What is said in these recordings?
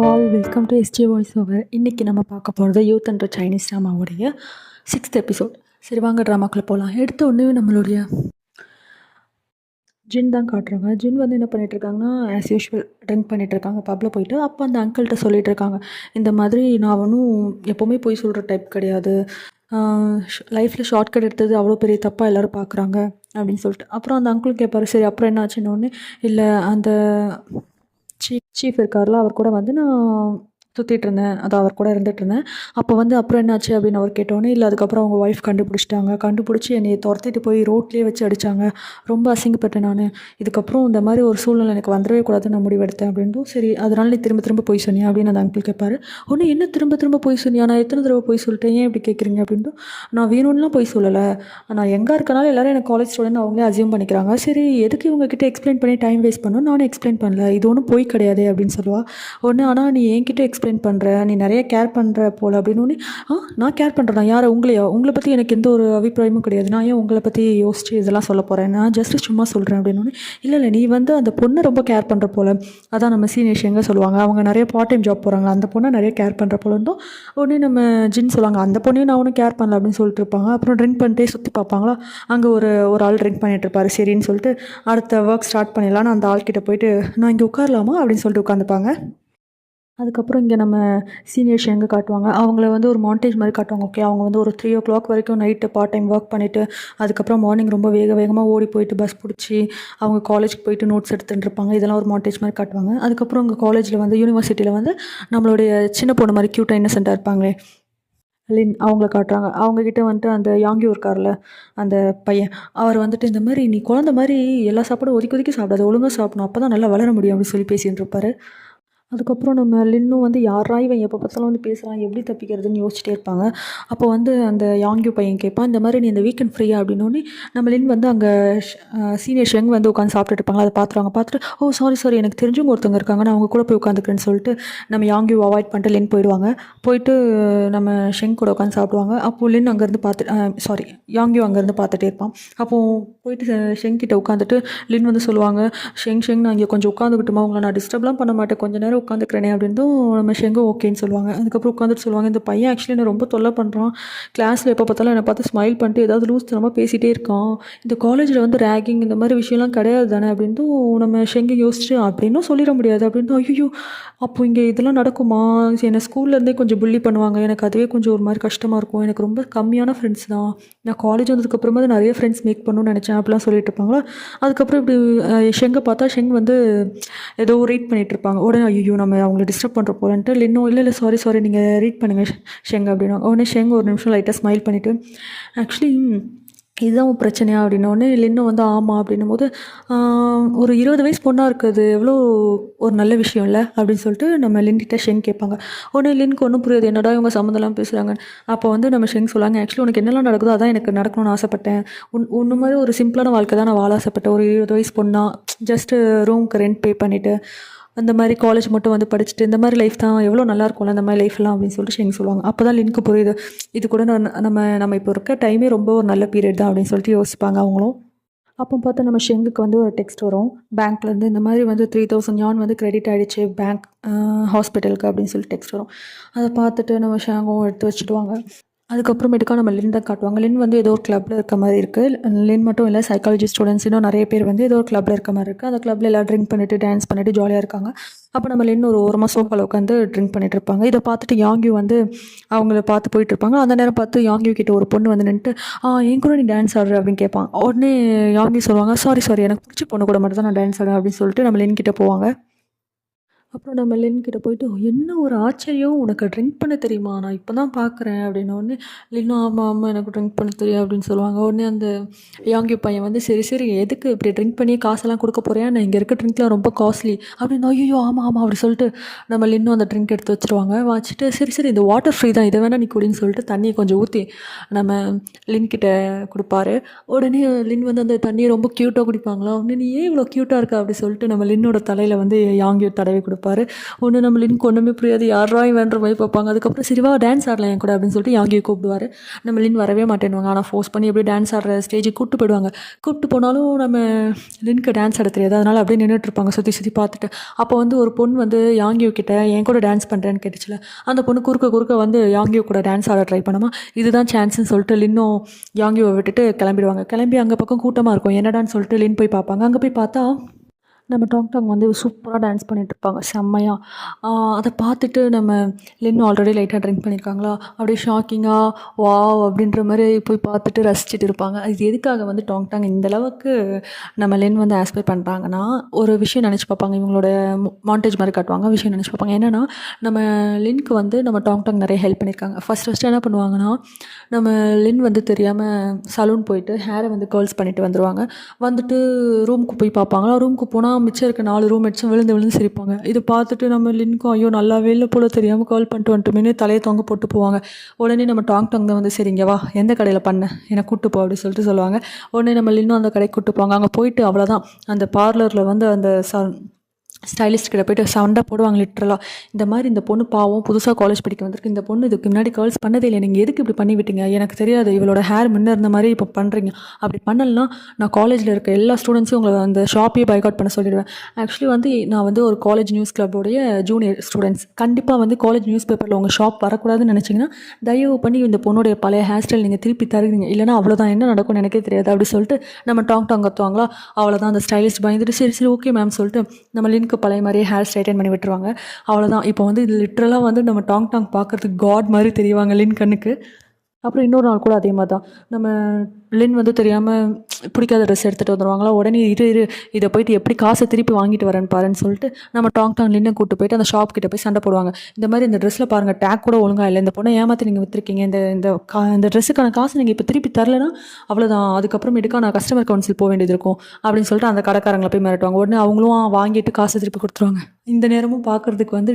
All welcome to SJ voice over. இன்றைக்கி நம்ம பார்க்க போகிறது யூத் அண்ட் சைனீஸ் ட்ராமாவுடைய 6th எபிசோட். சரி வாங்க ட்ராமாக்குள்ளே போகலாம். எடுத்த உடனே நம்மளுடைய ஜின் தான் காட்டுறாங்க. ஜின் வந்து என்ன பண்ணிகிட்ருக்காங்கன்னா ஆஸ் யூஷுவல் ட்ரிங்க் பண்ணிகிட்ருக்காங்க பப்பில் போயிட்டு. அப்போ அந்த அங்கிள்கிட்ட சொல்லிகிட்டு இருக்காங்க, இந்த மாதிரி நான் ஒன்றும் எப்போவுமே போய் சொல்கிற டைப் கிடையாது, லைஃப்பில் ஷார்ட்கட் எடுத்தது அவ்வளோ பெரிய தப்பாக எல்லோரும் பார்க்குறாங்க அப்படின்னு சொல்லிட்டு. அப்புறம் அந்த அங்கிள் கேட்பாரு, சரி அப்புறம் என்ன ஆச்சுன்னு. இல்லை அந்த சீஃப் இருக்கார்ல, அவர் கூட வந்து நான் சுற்றிட்டு இருந்தேன், அதான் அவர் கூட இருந்துகிட்டு இருந்தேன். அப்போ வந்து அப்புறம் என்னாச்சு அப்படின்னு அவர் கேட்டோன்னே, இல்லை அதுக்கப்புறம் அவங்க ஒய்ஃப் கண்டுபிடிச்சி என்னை துரத்திட்டு போய் ரோட்லேயே வச்சு அடித்தாங்க. ரொம்ப அசிங்கப்பட்டேன் நான். இதுக்கப்புறம் இந்த மாதிரி ஒரு சூழ்நிலை எனக்கு வந்துடவே கூடாதுன்னு நான் முடிவெடுத்தேன் அப்படின்ட்டு. சரி அதனால நீ திரும்ப திரும்ப போய் சொன்னியா அப்படின்னு அந்த அங்கிள் கேட்பாரு. ஒன்று என்ன திரும்ப திரும்ப போய் சொன்னியா, நான் எத்தனை தடவை போய் சொல்லிட்டேன், ஏன் இப்படி கேட்குறீங்க அப்படின்ட்டு. நான் வேணும்லாம் போய் சொல்லலை, நான் எங்கே இருக்கனால எல்லோரும் எனக்கு காலேஜ் ஸ்டூடெண்ட் அவங்களே அசியூம் பண்ணிக்கிறாங்க. சரி எதுக்கு இவங்ககிட்ட எக்ஸ்பிளைன் பண்ணி டைம் வேஸ்ட் பண்ணணும், நானும் எக்ஸ்பிளைன் பண்ணல, இது ஒன்றும் போய் கிடையாது அப்படின்னு சொல்லுவாள். ஒன்று ஆனால் நீ என்கிட்ட எக்ஸ்பிளைன் பண்ணுற, நீ நிறைய கேர் பண்ணுற போல் அப்படின்னு. நான் கேர் பண்ணுறேன், யாரை உங்களையா, உங்களை பற்றி எனக்கு எந்த ஒரு அபிப்பிராயமும் கிடையாது, நான் ஏன் உங்களை பற்றி யோசிச்சு இதெல்லாம் சொல்ல போகிறேன், நான் ஜஸ்ட்டு சும்மா சொல்கிறேன் அப்படின்னு. இல்லை நீ வந்து அந்த பொண்ணை ரொம்ப கேர் பண்ணுற போல், அதான் நம்ம சீனியர்ஸ் எங்கே சொல்லுவாங்க, அவங்க நிறைய பார்ட் டைம் ஜாப் போகிறாங்க, அந்த பொண்ணை நிறைய கேர் பண்ணுற போல இருந்தோம். உடனே நம்ம ஜின் சொல்லுவாங்க, அந்த பொண்ணையும் நான் ஒன்றும் கேர் பண்ணல அப்படின்னு சொல்லிட்டு இருப்பாங்க. அப்புறம் ட்ரிங்க் பண்ணிட்டே சுற்றி பார்ப்பாங்களா, அங்கே ஒரு ஆள் ட்ரிங்க் பண்ணிட்டு இருப்பாரு. சரின்னு சொல்லிட்டு அடுத்த ஒர்க் ஸ்டார்ட் பண்ணிடலான்னு அந்த ஆள்கிட்ட போயிட்டு, நான் இங்கே உட்காரலாமா அப்படின்னு சொல்லிட்டு உட்காந்துப்பாங்க. அதுக்கப்புறம் இங்கே நம்ம சீனியர்ஸ் எங்கே காட்டுவாங்க, அவங்கள வந்து ஒரு மாண்டேஜ் மாதிரி காட்டுவாங்க. ஓகே, அவங்க வந்து ஒரு 3 o'clock வரைக்கும் நைட்டு பார்ட் டைம் ஒர்க் பண்ணிவிட்டு, அதுக்கப்புறம் மார்னிங் ரொம்ப வேகமாக ஓடி போயிட்டு பஸ் பிடிச்சி அவங்க காலேஜுக்கு போயிட்டு நோட்ஸ் எடுத்துகிட்டு இருப்பாங்க. இதெல்லாம் ஒரு மாண்டேஜ் மாதிரி காட்டுவாங்க. அதுக்கப்புறம் உங்கள் காலேஜில் வந்து யூனிவர்சிட்டியில் வந்து நம்மளுடைய சின்ன பொண்ணு மாதிரி க்யூட்டாக இன்னசென்ட்டாக இருப்பாங்களே லின், அவங்கள காட்டுறாங்க. அவங்கக்கிட்ட வந்துட்டு அந்த யாங்கியூ இருக்கார்ல அந்த பையன், அவர் வந்துட்டு இந்த மாதிரி நீ குழந்த மாதிரி எல்லா சாப்பாடும் ஒதுக்கி ஒதுக்கி சாப்பிடாது, ஒழுங்காக சாப்பிடணும், அப்போ தான் நல்லா வளர முடியும் அப்படின்னு சொல்லி பேசிகிட்டு இருப்பார். அதுக்கப்புறம் நம்ம லின்னும் வந்து யாரா இவன் எப்போ பார்த்தாலும் வந்து பேசுகிறான், எப்படி தப்பிக்கிறதுன்னு யோசிச்சிட்டே இருப்பாங்க. அப்போ வந்து அந்த யாங்கியூ பையன் கேட்பான், இந்த மாதிரி நீ இந்த வீக்கெண்ட் ஃப்ரீயா அப்படின்னோடனே நம்ம லின் வந்து அங்கே சீனியர் ஷெங் வந்து உட்காந்து சாப்பிட்டுட்டு இருப்பாங்க. அதை பார்த்துட்டு ஓ சாரி எனக்கு தெரிஞ்சவங்க ஒருத்தவங்க இருக்காங்க, நான் அவங்க கூட போய் உட்காந்துக்கிறேன்னு சொல்லிட்டு நம்ம யாங்கியூ அவாய்ட் பண்ணிட்டு லின் போயிட்டு நம்ம ஷெங் கூட உட்காந்து சாப்பிடுவாங்க. அப்போது லின் அங்கேருந்து யாங்கியூ அங்கேருந்து பார்த்துட்டே இருப்பான். அப்போது போயிட்டு ஷெங் கிட்ட உட்காந்துட்டு லின் வந்து சொல்லுவாங்க, ஷெங் நான் இங்கே கொஞ்சம் உட்காந்துக்கிட்டுமா, உங்களை நான் டிஸ்டர்ப்லாம் பண்ண மாட்டேன், கொஞ்சம் நேரம் உட்காந்துக்கிறேனே அப்படின்ட்டும் நம்ம ஷெங்கும் ஓகேன்னு சொல்லுவாங்க. அதுக்கப்புறம் உட்காந்துட்டு சொல்லுவாங்க, இந்த பையன் ஆக்சுவலி என்னை ரொம்ப தொல்லை பண்ணுறான், கிளாஸில் எப்போ பார்த்தாலும் என்னை பார்த்து ஸ்மைல் பண்ணிட்டு ஏதாவது லூஸ் தனமாக பேசிகிட்டே இருக்கான், இந்த காலேஜில் வந்து ரேகிங் இந்த மாதிரி விஷயம்லாம் கிடையாது தானே அப்படின்ட்டும் நம்ம ஷெங்கை யோசிச்சு அப்படின்னும் சொல்லிட முடியாது அப்படின்ட்டு. ஐயோ அப்போ இங்கே இதெல்லாம் நடக்குமா, என்னை ஸ்கூல்லேருந்தே கொஞ்சம் புள்ளி பண்ணுவாங்க, எனக்கு அதுவே கொஞ்சம் ஒரு மாதிரி கஷ்டமாக இருக்கும், எனக்கு ரொம்ப கம்மியான ஃப்ரெண்ட்ஸ் தான், நான் காலேஜ் வந்ததுக்கப்புறமா தான் நிறைய ஃப்ரெண்ட்ஸ் மேக் பண்ணணும்னு நினச்சேன் அப்படிலாம் சொல்லிட்டு இருப்பாங்களா. அதுக்கப்புறம் இப்படி ஷெங்கை பார்த்தா ஷெங் வந்து ஏதோ ரீட் பண்ணிகிட்டு இருப்பாங்க. உடனே ஐயோ நம்ம அவங்கள டிஸ்டர்ப் பண்ணுற போலன்ட்டு லின்னும் இல்லை சாரி நீங்கள் ரீட் பண்ணுங்கள் ஷெங் அப்படின்னா. உடனே ஷெங் ஒரு நிமிஷம் லைட்டாக ஸ்மைல் பண்ணிவிட்டு, ஆக்சுவலி இதுதான் உன் பிரச்சனையா அப்படின்னோடனே லின்னும் வந்து ஆமாம் அப்படின்னும் போது, ஒரு 20 வயசு பொண்ணாக இருக்குது எவ்வளோ ஒரு நல்ல விஷயம் இல்லை அப்படின்னு சொல்லிட்டு நம்ம லின்கிட்ட ஷெங் கேட்பாங்க. உடனே லின்க்கு ஒன்றும் புரியாது, என்னடா இவங்க சம்மந்தம்லாம் பேசுகிறாங்க. அப்போ வந்து நம்ம ஷெங் சொல்லுவாங்க, ஆக்சுவலி உனக்கு என்னெல்லாம் நடக்குதோ அதான் எனக்கு நடக்கணும்னு ஆசைப்பட்டேன், ஒன்று மாதிரி ஒரு சிம்பிளான வாழ்க்கை தான் நான் வாழ ஆசைப்பட்டேன், ஒரு 20 வயசு பொண்ணாக ஜஸ்ட்டு ரூமுக்கு ரெண்ட் பே பண்ணிவிட்டு அந்த மாதிரி காலேஜ் மட்டும் வந்து படிச்சுட்டு இந்த மாதிரி லைஃப் தான் எவ்வளோ நல்லா இருக்கும்ல அந்த மாதிரி லைஃப்லாம் அப்படின்னு சொல்லிட்டு ஷெங் சொல்லுவாங்க. அப்போ தான் லின்க்கு புரியுது, இது கூட நம்ம இப்போ இருக்க டைமே ரொம்ப ஒரு நல்ல பீரியட் தான் அப்படின்னு சொல்லிட்டு யோசிப்பாங்க அவங்களும். அப்போ பார்த்தா நம்ம ஷெங்குக்கு வந்து ஒரு டெக்ஸ்ட் வரும் பேங்க்லேருந்து, இந்த மாதிரி வந்து 3000 யான் வந்து கிரெடிட் ஆகிடுச்சு பேங்க் ஹாஸ்பிட்டலுக்கு அப்படின்னு சொல்லிட்டு டெக்ஸ்ட் வரும். அதை பார்த்துட்டு நம்ம ஷெங்கும் எடுத்து வச்சுடுவாங்க. அதுக்கப்புறமேட்டுக்கா நம்ம லின் தான் காட்டுவாங்க. லின் வந்து ஏதோ ஒரு கிளப்பில் இருக்க மாதிரி இருக்குது. லின் மட்டும் இல்லை, சைக்காலஜி ஸ்டூடெண்ட்ஸ் இன்னும் நிறைய பேர் வந்து ஏதோ ஒரு கிளப்பில் இருக்க மாதிரி இருக்குது. அந்த கிளப்பில் எல்லாம் ட்ரிங்க் பண்ணிவிட்டு டான்ஸ் பண்ணிவிட்டு ஜாலியாக இருக்காங்க. அப்போ நம்ம லின் ஒரு ஓரமாக சோஃபாவில் உட்காந்து ட்ரிங்க் பண்ணிட்டு இருப்பாங்க. இதை பார்த்துட்டு யாங்கியூ வந்து அவங்கள பார்த்து போயிட்டு இருப்பாங்க. அந்த நேரம் பார்த்து யாங்கியூ கிட்ட ஒரு பொண்ணு வந்து நின்றுட்டு, என் கூட நீ டான்ஸ் ஆடுற அப்படின்னு கேட்பாங்க. உடனே யாங்கியூ சொல்லுவாங்க, சாரி எனக்கு பிடிச்ச பொண்ணு கூட மட்டும் தான் நான் டான்ஸ் ஆடுறேன் அப்படின்னு சொல்லிட்டு நம்ம லின் கிட்ட போவாங்க. அப்புறம் நம்ம லின்கிட்ட போயிட்டு, என்ன ஒரு ஆச்சரியம், உனக்கு ட்ரிங்க் பண்ண தெரியுமா, நான் இப்போ தான் பார்க்குறேன் அப்படின்னோடனே லின்னும் ஆமாம் எனக்கு ட்ரிங்க் பண்ண தெரியும் அப்படின்னு சொல்லுவாங்க. உடனே அந்த யாங்கியூ பையன் வந்து சரி எதுக்கு இப்படி ட்ரிங்க் பண்ணி காசெல்லாம் கொடுக்க போகிறேன், நான் இங்கே இருக்க ட்ரிங்க்லாம் ரொம்ப காஸ்ட்லி அப்படின்னு. ஐயோ ஆமாம் அப்படி சொல்லிட்டு நம்ம லின்னும் அந்த ட்ரிங்க் எடுத்து வச்சுருவாங்க. வச்சுட்டு சரி இந்த வாட்டர் ஃப்ரீ தான், இதை வேணால் நீ குடின்னு சொல்லிட்டு தண்ணியை கொஞ்சம் ஊற்றி நம்ம லின்கிட்ட கொடுப்பாரு. உடனே லின் வந்து அந்த தண்ணியை ரொம்ப க்யூட்டாக குடிப்பாங்களா. உடனே நீ ஏன் இவ்வளோ க்யூட்டாக இருக்கா அப்படி சொல்லிட்டு நம்ம லின்னோட தலையில் வந்து யாங்கியூ தடவி கொடுப்பாங்க. இருப்பார். ஒன்று நம்ம லின்க்கு ஒன்றுமே புரியாது, யாரா இவன்ற மாதிரி பார்ப்பாங்க. அதுக்கப்புறம் சரிவா டான்ஸ் ஆடலாம் என் கூட அப்படின்னு சொல்லிட்டு யாங்கியை கூப்பிடுவார். நம்ம லின் வரவே மாட்டேன்னுவாங்க. ஆனால் ஃபோர்ஸ் பண்ணி எப்படி டான்ஸ் ஆடுற ஸ்டேஜுக்கு கூப்பிட்டு போயிடுவாங்க. கூப்பிட்டு போனாலும் நம்ம லின்க்கு டான்ஸ் ஆட தெரியாது. அதனால் அப்படியே நின்றுட்டு இருப்பாங்க சுற்றி சுற்றி பார்த்துட்டு. அப்போ வந்து ஒரு பொண்ணு வந்து யாங்கியோ கிட்ட என் கூட டான்ஸ் பண்ணுறேன்னு கேட்டுச்சுல, அந்த பொண்ணு குறுக்க வந்து யாங்கியோ கூட டான்ஸ் ஆட ட்ரை பண்ணாமா, இதுதான் சான்ஸ்னு சொல்லிட்டு லின்னும் யாங்கியோவை விட்டுட்டு கிளம்பிடுவாங்க. கிளம்பி அங்கே பக்கம் கூட்டமாக இருக்கும், என்னடான்னு சொல்லிட்டு லின் போய் பார்ப்பாங்க. அங்கே போய் பார்த்தா நம்ம டாங் வந்து சூப்பராக டான்ஸ் பண்ணிகிட்ருப்பாங்க செம்மையாக. அதை பார்த்துட்டு நம்ம லின் ஆல்ரெடி லைட்டாக ட்ரிங்க் பண்ணியிருக்காங்களா, அப்படியே ஷாக்கிங்காக வாவ் அப்படின்ற மாதிரி போய் பார்த்துட்டு ரசிச்சுட்டு இருப்பாங்க. அது எதுக்காக வந்து டாங் இந்தளவுக்கு நம்ம லின் வந்து ஆஸ்பைர் பண்ணுறாங்கன்னா, ஒரு விஷயம் நினச்சி பார்ப்பாங்க. இவங்களோட மாண்டேஜ் மாதிரி காட்டுவாங்க, விஷயம் நினச்சி பார்ப்பாங்க. என்னென்னா நம்ம லின்க்கு வந்து நம்ம டாங் நிறைய ஹெல்ப் பண்ணியிருக்காங்க. ஃபஸ்ட்டு என்ன பண்ணுவாங்கன்னா, நம்ம லின் வந்து தெரியாமல் சலூன் போயிட்டு ஹேரை வந்து கேர்ள்ஸ் பண்ணிட்டு வந்துடுவாங்க. வந்துட்டு ரூமுக்கு போய் பார்ப்பாங்களா, ரூமுக்கு போனால் மிச்சம் இருக்க 4 ரூம்மேட்ஸும் விழுந்து சிரிப்பாங்க. இதை பார்த்துட்டு நம்ம லின்க்கும் ஐயோ நல்லாவே இல்லை போல், தெரியாமல் கால் பண்ணிட்டு வந்துட்டுமேனு தலையை தொங்க போட்டு போவாங்க. உடனே நம்ம டாங் தான் வந்து சரி இங்கே வா, எந்த கடையில் பண்ண என்னை கூப்பிட்டு போ அப்படின்னு சொல்லிட்டு சொல்லுவாங்க. உடனே நம்ம லின்னும் அந்த கடைக்கு கூப்பிட்டு போவாங்க. அங்கே போயிட்டு அவ்வளோதான், அந்த பார்லரில் வந்து அந்த ஸ்டைலிஸ்ட் கிட்ட போய்ட்டு சண்டை போடுவாங்க லிட்ரலாக. இந்த மாதிரி இந்த பொண்ணு பாவம் புதுசாக காலேஜ் படிக்க வந்திருக்கு, இந்த பொண்ணு இதுக்கு முன்னாடி கேர்ள்ஸ் பண்ணதே இல்லை, நீங்கள் எதுக்கு இப்படி பண்ணி விட்டீங்க, எனக்கு தெரியாது, இவளோட ஹேர் முன்னே இருந்த மாதிரி இப்போ பண்ணுறீங்க, அப்படி பண்ணலன்னா நான் காலேஜில் இருக்க எல்லா ஸ்டூடெண்ட்ஸும் உங்களை அந்த ஷாப்பையே பைக் பண்ண சொல்லிடுவேன். ஆக்சுவலி வந்து நான் வந்து ஒரு காலேஜ் நியூஸ் கிளப்போடைய ஜூனியர் ஸ்டூடெண்ட்ஸ், கண்டிப்பாக வந்து காலேஜ் நியூஸ் பேப்பரில் உங்கள் ஷாப் வரக்கூடாதுன்னு நினச்சிங்கன்னா தயவு பண்ணி இந்த பொண்ணுடைய பழைய ஹேர் ஸ்டைல் நீங்கள் திருப்பி தருவீங்க, இல்லைனா அவ்வளோதான், என்ன நடக்கும்னு எனக்கே தெரியாது அப்படி சொல்லிட்டு நம்ம டாங் கத்துவாங்களா. அவ்வளோதான், அந்த ஸ்டைலிஸ்ட் பயந்துட்டு சரி ஓகே மேம் சொல்லிட்டு நம்ம லின்க்கு பழைய மாதிரியே ஹேர் ஸ்ட்ரைட்டன் பண்ணி விட்டுருவாங்க. அவ்வளோதான். இப்போ வந்து இது லிட்ரலாக வந்து நம்ம டாங் பார்க்குறதுக்கு காட் மாதிரி தெரிவாங்க லின் கண்ணுக்கு. அப்புறம் இன்னொரு நாள் கூட அதே மாதிரி தான், நம்ம லின் வந்து தெரியாமல் பிடிக்காத ட்ரெஸ் எடுத்துகிட்டு வந்துடுவாங்களா. உடனே இதை போயிட்டு எப்படி காசை திருப்பி வாங்கிட்டு வரேன்னு பாருன்னு சொல்லிட்டு நம்ம டாங் லின்னை கூப்பிட்டு போயிட்டு அந்த ஷாப் கிட்ட போய் சண்டை போடுவாங்க. இந்த மாதிரி இந்த ட்ரெஸ்ஸில் பாருங்கள் டேக் கூட ஒழுங்காக இல்லை, இந்த பொண்ணை ஏமாற்றி நீங்கள் விற்றுருக்கீங்க, இந்த ட்ரெஸ்ஸுக்கான காசு நீங்கள் இப்போ திருப்பி தரலைன்னா அவ்வளோதான், அதுக்கப்புறமேட்டுக்கா நான் கஸ்டமர் கவுன்சில் போக வேண்டியது இருக்கும் அப்படின்னு சொல்லிட்டு அந்த கடைக்காரங்களை போய் மிரட்டுவாங்க. உடனே அவங்களும் வாங்கிட்டு காசை திருப்பி கொடுத்துருவாங்க. இந்த நேரமும் பார்க்குறதுக்கு வந்து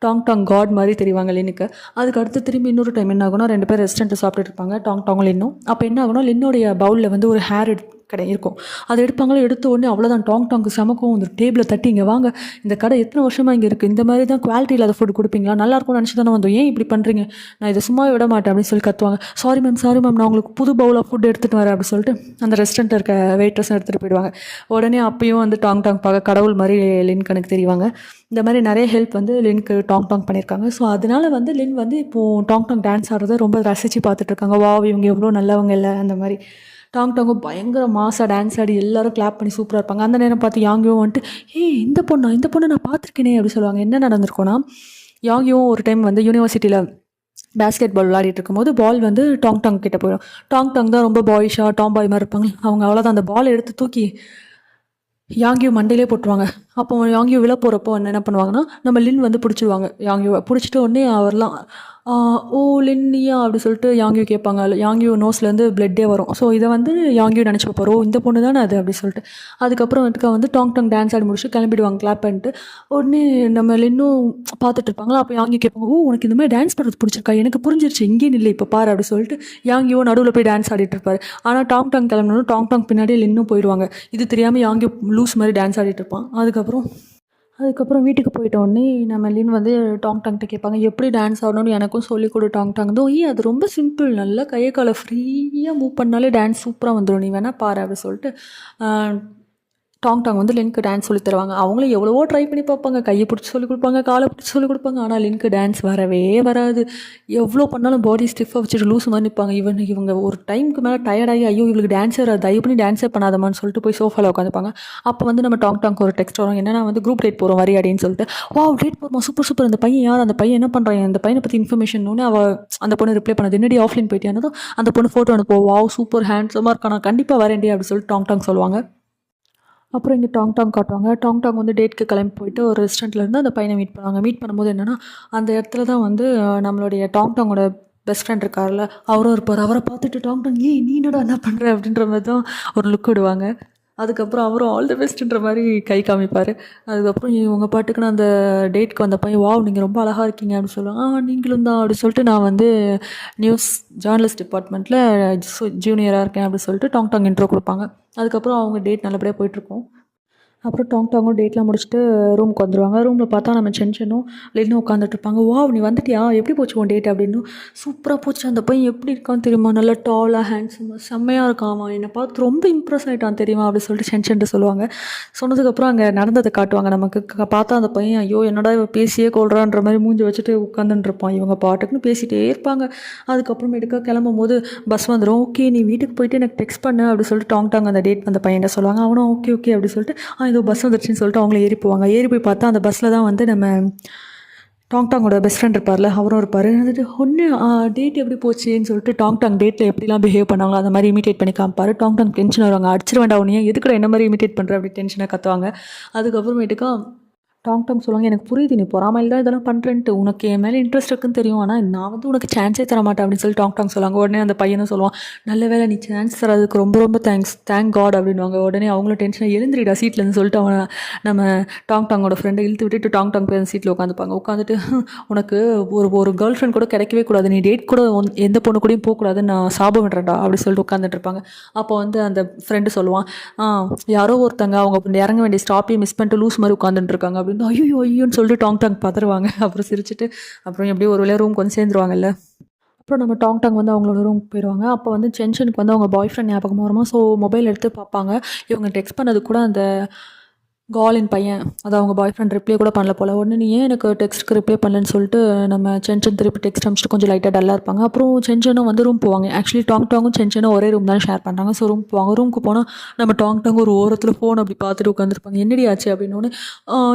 டாங் காட் மாதிரி தெரிவாங்க லின்னுக்கு. அதுக்கு அடுத்து திரும்பி இன்னொரு டைம் என்ன ஆகுனா, 2 பேர் ரெஸ்டாரண்ட்டில் சாப்பிட்டுட்டு இருப்பாங்க டாங் லின்னும். அப்போ என்ன ஆகுனா, லின்னோடைய பவுலில் வந்து ஒரு ஹேர் கடை இருக்கும், அதை எடுப்பாங்களோ, எடுத்த உடனே அவ்வளோதான் டாங்க்கு செமக்கும் இந்த டேபிளை தட்டி இங்கே வாங்க, இந்த கடை எத்தனை வருஷமாக இங்கே இருக்குது, இந்த மாதிரி தான் குவாலிட்டி இல்லாத ஃபுட் கொடுப்பீங்களா, நல்லாயிருக்கும்னு நினச்சி தானே வந்தோம், ஏன் இப்படி பண்ணுறீங்க, நான் இதை சும்மா விட மாட்டேன் அப்படின்னு சொல்லி கத்துவாங்க. சாரி மேம் நான் உங்களுக்கு புது பவுலாக ஃபுட் எடுத்துகிட்டு வரேன் அப்படின்னு சொல்லிட்டு அந்த ரெஸ்டாரண்ட்டில் இருக்க வெயிட்ரஸும் எடுத்துகிட்டு போயிடுவாங்க. உடனே அப்பயும் வந்து டாங் பார்க்க கடவுள் மாதிரி லின் கணக்கு தெரிவாங்க. இந்த மாதிரி நிறைய ஹெல்ப் வந்து லின்க்கு டாங் பண்ணியிருக்காங்க. ஸோ அதனால் வந்து லின் வந்து இப்போது டாங் டான்ஸ் ஆடுறதை ரொம்ப ரசித்து பார்த்துட்ருக்காங்க. இவங்க எவ்வளோ நல்லவங்க இல்லை அந்த மாதிரி. டாங்கும் பயங்கர மாசாக டான்ஸ் ஆடி எல்லோரும் கிளாப் பண்ணி சூப்பராக இருப்பாங்க. அந்த நேரம் பார்த்து யாங்கியும் வந்துட்டு இந்த பொண்ணை நான் பார்த்துருக்கேனே அப்படி சொல்லுவாங்க. என்ன நடந்திருக்கோன்னா, யாங்கியும் ஒரு டைம் வந்து யூனிவர்சிட்டியில் பேஸ்கெட் பால் விளையாடிட்டு இருக்கும்போது பால் வந்து டாங் கிட்ட போயிடும். டாங் தான் ரொம்ப பாய்ஷாக டாம் பாய் மாதிரி இருப்பாங்க. அவங்க அவ்வளோதான், அந்த பால் எடுத்து தூக்கி யாங்கியும் மண்டையிலே போட்டுருவாங்க. அப்போ யாங்கியும் விழ போகிறப்போ என்ன பண்ணுவாங்கன்னா, நம்ம லின் வந்து பிடிச்சிடுவாங்க. யாங்கியோவை பிடிச்சிட்டு உடனே அவர்லாம் ஓ லின்னியா அப்படி சொல்லிட்டு யாங்கியூ கேட்பாங்க. யாங்கியூ நோஸ்லேருந்து பிளட்டே வரும். ஸோ இதை வந்து யாங்கியூ நினச்சி பார்ப்பார், இந்த பொண்ணு தானே அது அப்படி சொல்லிட்டு. அதுக்கப்புறம் வந்துட்டு வந்து டாங் டான்ஸ் ஆடி முடிச்சு கிளம்பிடுவாங்க கிளாப் பண்ணிட்டு. உடனே நம்ம லின்னும் பார்த்துட்டு இருப்பாங்களா. அப்போ யாங்கியூ கேட்பாங்க, உனக்கு இந்த மாதிரி டான்ஸ் பண்ணுறது பிடிச்சிருக்கா, எனக்கு புரிஞ்சிருச்சு, இங்கேயும் இல்லை இப்போ பாரு அப்படி சொல்லிட்டு யாங்கியூ நடுவில் போய் டான்ஸ் ஆடிட்டு இருப்பார். ஆனால் டாங் கிளம்பணும், டாங் பின்னாடியே லின்னும் போயிடுவாங்க. இது தெரியாமல் யாங்கியூ லூஸ் மாதிரி டான்ஸ் ஆடிட்டு இருப்பான். அதுக்கப்புறம் வீட்டுக்கு போயிட்டோடனே நம்ம லின் வந்து டாங்கிட்ட கேட்பாங்க, எப்படி டான்ஸ் ஆடணும்னு எனக்கும் சொல்லிக் கொடு டாங் அது ரொம்ப சிம்பிள், நல்லா கையை காலை ஃப்ரீயாக மூவ் பண்ணாலே டான்ஸ் சூப்பராக வந்துடும், நீ வேணால் பாரு அப்படி சொல்லிட்டு டாங் வந்து லின்க்கு டான்ஸ் சொல்லி தருவாங்க. அவங்களும் எவ்வளவோ ட்ரை பண்ணி பார்ப்பாங்க, கையை பிடிச்சி சொல்லிக் கொடுப்பாங்க, காலை பிடிச்சி சொல்லிக் கொடுப்பாங்க. ஆனால் லின்க்கு டான்ஸ் வரவே வராது. எவ்வளோ பண்ணாலும் பாடி ஸ்டிஃபாக வச்சுட்டு லூஸ் மாதிரி நிற்பாங்க. இவங்க ஒரு டைமுக்கு மேலே டயர்டாகி ஐயோ இவங்களுக்கு டான்ஸே வராது, தயவு பண்ணி டான்ஸே பண்ணாதமான்னு சொல்லிட்டு போய் சோஃபாவில் உட்காந்துப்பாங்க. அப்போ வந்து நம்ம டாங் ஒரு டெக்ஸ்ட் வரும், என்னன்னா வந்து குரூப் டேட் போகிறோம் வரி அப்படின்னு சொல்லிட்டு. டேட் போகிறோம், சூப்பர் அந்த பையன் யார், அந்த பையன் என்ன பண்ணுறாங்க, அந்த பையனை பற்றி இன்ஃபர்மேஷன் அவள் அந்த பொண்ணு ரிப்ளை பண்ணது, என்னடி ஆஃப்லைன் போயிட்டேனதும் அந்த பொண்ணு ஃபோட்டோ அனுப்புவோம், சூப்பர் ஹேண்ட்ஸமாக இருக்கா, நான் கண்டிப்பாக வரேன்டி அப்படி சொல்லிட்டு டாங் சொல்லுவாங்க. அப்புறம் இங்கே டாங் காட்டுவாங்க. டாங் வந்து டேட்க்கு கிளம்பி போயிட்டு ஒரு ரெஸ்டாரண்ட்லேருந்து அந்த பையனை மீட் பண்ணுவாங்க. மீட் பண்ணும்போது என்னென்னா, அந்த இடத்துல தான் வந்து நம்மளுடைய டாங்கோட பெஸ்ட் ஃப்ரெண்ட் இருக்கார்ல, அவரும் இருப்பார். அவரை பார்த்துட்டு டாங் நீ என்னடா என்ன பண்ணுற அப்படின்ற மாதிரி தான் ஒரு லுக் விடுவாங்க. அதுக்கப்புறம் அவரும் ஆல் தி பெஸ்ட்டுன்ற மாதிரி கை காமிப்பார். அதுக்கப்புறம் இவங்க பாட்டுக்கு நான் அந்த டேட்க்கு வந்த பையன் நீங்கள் ரொம்ப அழகாக இருக்கீங்க அப்படின்னு சொல்லுவாங்க. நீங்களும் தான் அப்படி சொல்லிட்டு நான் வந்து நியூஸ் ஜேர்னலிஸ்ட் டிபார்ட்மெண்ட்டில் ஜூனியராக இருக்கேன் அப்படின்னு சொல்லிட்டு டாங் இன்ட்ரோ கொடுப்பாங்க. அதுக்கப்புறம் அவங்க டேட் நல்லபடியாக போயிட்டுருக்கோம். அப்புறம் டாங்கும் டேட்லாம் முடிச்சுட்டு ரூமுக்கு வந்துருவாங்க. ரூமில் பார்த்தா நம்ம சென்ஷனும் லின்னும் உட்காந்துட்ருப்பாங்க. வாவ்! நீ வந்துட்டியா? எப்படி போச்சு உன் டேட்? அப்படின்னு. சூப்பரா போச்சு. அந்த பையன் எப்படி இருக்கான்னு தெரியுமா? நல்லா டாலா, ஹேண்ட்ஸமா செம்மையா இருக்கான் அவன். என்னை பார்த்து ரொம்ப இம்ப்ரெஸ் ஆயிட்டான் தெரியுமா? அப்படி சொல்லிட்டு சென்ஷன்ட்ட சொல்லுவாங்க. சொன்னதுக்கப்புறம் அங்கே நடந்ததை காட்டுவாங்க நமக்கு. பார்த்தா அந்த பையன், ஐயோ! என்னடா இவ பேசியே கொல்றான்ற மாரி மூஞ்சி வச்சுட்டு உட்காந்துட்டுருப்பான். இவங்க பாட்டுக்குன்னு பேசிட்டே இருப்பாங்க. அதுக்கப்புறமேட்டுக்கா கிளம்பும்போது பஸ் வந்துரும். ஓகே, நீ வீட்டுக்கு போயிட்டு எனக்கு டெக்ஸ்ட் பண்ணு அப்படி சொல்லிட்டு டாங் அந்த டேட் அந்த பையன்ட்ட சொல்லுவாங்க. அவனும் ஓகே ஓகே அப்படி சொல்லிட்டு ஏதோ பஸ் வந்துருச்சுன்னு சொல்லிட்டு அவங்கள ஏறி போவாங்க. ஏறி போய் பார்த்தா அந்த பஸ்ஸில் தான் வந்து நம்ம டாங்கோட பெஸ்ட் ஃப்ரெண்ட் இருப்பார்ல, அவரும் இருப்பார். வந்துட்டு ஒன்று டேட் எப்படி போச்சுன்னு சொல்லிட்டு டாங் டேட்டில் எப்படிலாம் பிஹேவ் பண்ணாங்களோ அந்த மாதிரி இமிட்டேட் பண்ணி காமிப்பார். டாங் டென்ஷன் வருவாங்க. அடிச்சிட வேண்டாம் உடனே, எதுக்குடா என்ன மாதிரி இமிட்டேட் பண்ணுற அப்படி டென்ஷனாக கத்துவாங்க. அதுக்கப்புறமேட்டுக்கா டாங் சொல்லுவாங்க, எனக்கு புரியுது நீ பொறாமையில் தான் இதெல்லாம் பண்ணுறேன்ட்டு, உனக்கு என் மேலே இன்ட்ரெஸ்ட் இருக்குன்னு தெரியும், ஆனால் நான் வந்து உனக்கு சான்ஸே தர மாட்டேன் அப்படின்னு சொல்லி டாங் சொல்லுவாங்க. உடனே அந்த பையனும் சொல்லுவான், நல்ல வேலை நீ சான்ஸ் தரதுக்கு ரொம்ப ரொம்ப தேங்க் காட் அப்படின்வாங்க. உடனே அவங்களும் டென்ஷனாக எழுந்திரிடா சீட்லேருந்து சொல்லிட்டு அவன் நம்ம டாங்கோட ஃப்ரெண்டை இழுத்து விட்டுட்டு டாங் போய் அந்த சீட்டில் உட்காந்துப்பாங்க. உட்காந்துட்டு உனக்கு ஒரு கேர்ள் ஃப்ரெண்ட் கூட கிடைக்கவே கூடாது, நீ டேட் கூட எந்த பொண்ணு கூடயும் போகக்கூடாதுன்னு நான் சாபம் விடுறேன்டா அப்படி சொல்லிட்டு உட்காந்துட்டு இருப்பாங்க. அப்போ வந்து அந்த ஃப்ரெண்டு சொல்லுவான், யாரோ ஒருத்தங்க அவங்க இறங்க வேண்டிய ஸ்டாப்பையும் மிஸ் பண்ணிட்டு லூஸ் மாதிரி உட்காந்துட்டு இருக்காங்க அப்படின்னு. ஐயோ ஐயோன்னு சொல்லிட்டு டாங் பதறுவாங்க. அப்புறம் சிரிச்சுட்டு அப்புறம் எப்படியும் ஒரு வேளை ரூமுக்கு வந்து சேர்ந்துருவாங்கல்ல. அப்புறம் நம்ம டாங் வந்து அவங்களோட ரூமுக்கு போயிடுவாங்க. அப்போ வந்து சென்ஷனுக்கு வந்து அவங்க பாய் ஃப்ரெண்ட் ஞாபகமாக வருமா. ஸோ மொபைல் எடுத்து பார்ப்பாங்க. இவங்க டெக்ஸ்ட் பண்ணது கூட அந்த காலின் பையன், அது அவங்க பாய் ஃப்ரெண்ட் ரிப்ளை கூட பண்ணல போல். உடனே நீ ஏன் எனக்கு டெக்ஸ்ட்டுக்கு ரிப்ளை பண்ணலன்னு சொல்லிட்டு நம்ம சென்ஷன் திருப்பி டெக்ஸ்ட் அனுப்பிச்சிட்டு கொஞ்சம் லைட்டாக டல்லாக இருப்பாங்க. அப்புறம் சென்ஷனும் வந்து ரூம் போவாங்க. ஆக்சுவலி டாங்கும் சென்ஷனும் ஒரே ரூம் தான் ஷேர் பண்ணுறாங்க. ஸோ ரூம் போவாங்க. ரூமுக்கு போனால் நம்ம டாங் ஒரு ஓரத்தில் ஃபோன் அப்படி பார்த்துட்டு உட்காந்துருப்பாங்க. என்னடி ஆச்சு அப்படின்னு.